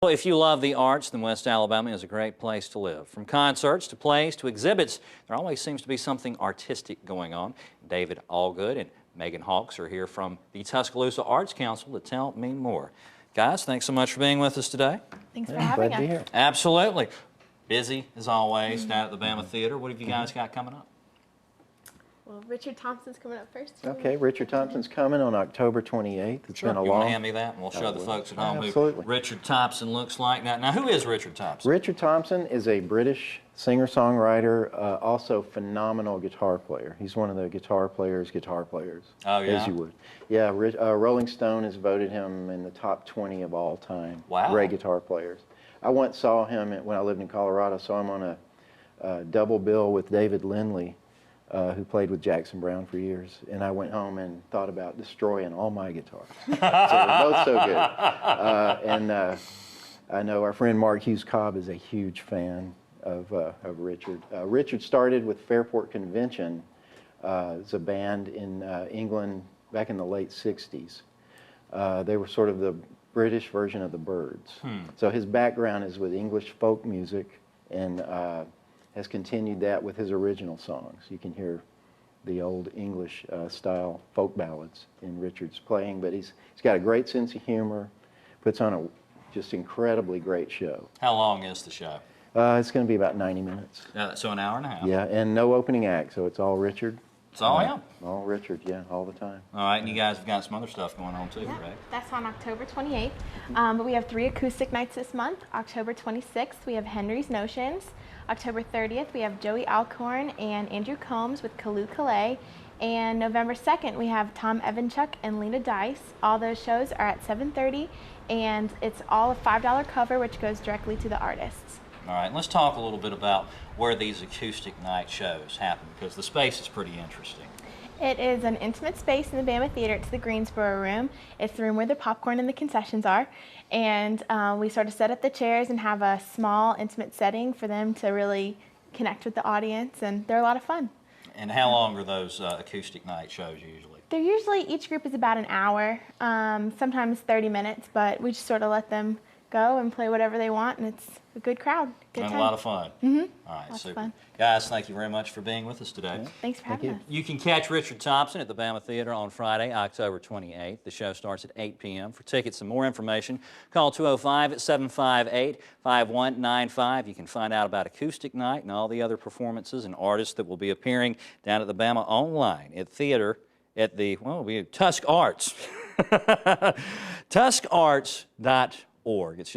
Well, if you love the arts, then West Alabama is a great place to live. From concerts to plays to exhibits, there always seems to be something artistic going on. David Allgood and Megan Hawks are here from the Tuscaloosa Arts Council to tell me more. Guys, thanks so much for being with us today. Thanks for having us. Glad to be here. Absolutely. Busy, as always, down at the Bama Theatre. What have you guys got coming up? Well, Richard Thompson's coming up first. Okay, Richard Thompson's coming on October 28th. It's been a You want long... to hand me that, and we'll show the folks at home Absolutely. who Richard Thompson looks like. Now, who is Richard Thompson? Richard Thompson is a British singer-songwriter, also phenomenal guitar player. He's one of the guitar players, Oh, yeah? as you would. Yeah, Rolling Stone has voted him in the top 20 of all time. Wow. Great guitar players. I once saw him when I lived in Colorado, saw him on a double bill with David Lindley, who played with Jackson Browne for years, and I went home and thought about destroying all my guitars. So they're both so good. I know our friend Mark Hughes Cobb is a huge fan of Richard. Richard started with Fairport Convention as a band in England back in the late 60s. They were sort of the British version of the Byrds. So his background is with English folk music and has continued that with his original songs. You can hear the old English style folk ballads in Richard's playing, but he's got a great sense of humor, puts on a just incredibly great show. How long is the show? It's going to be about 90 minutes. So an hour and a half. Yeah, and no opening act, so it's all Richard. It's all him. All Richard, yeah, all the time. All right, and you guys have got some other stuff going on too, Yeah, right? that's on October 28th. But we have 3 acoustic nights this month. October 26th, we have Henry's Notions. October 30th, we have Joey Alcorn and Andrew Combs with Kalu Calais. And November 2nd, we have Tom Evanchuk and Lena Dice. All those shows are at 7:30, and it's all a $5 cover, which goes directly to the artists. All right, let's talk a little bit about where these acoustic night shows happen, because the space is pretty interesting. It is an intimate space in the Bama Theatre. It's the Greensboro room. It's the room where the popcorn and the concessions are. And we sort of set up the chairs and have a small, intimate setting for them to really connect with the audience, and they're a lot of fun. And how long are those acoustic night shows usually? They're usually, each group is about an hour, sometimes 30 minutes, but we just sort of let them go and play whatever they want, and it's a good crowd, good And time. a lot of fun. All right, Lots of super. fun. Guys, thank you very much for being with us today. Thanks for having us. You can catch Richard Thompson at the Bama Theatre on Friday, October 28th. The show starts at 8 p.m. For tickets and more information, call 205-758-5195. You can find out about Acoustic Night and all the other performances and artists that will be appearing down at the Bama online at theater at the, well, we Tusk Arts. TuskArts.org. It's just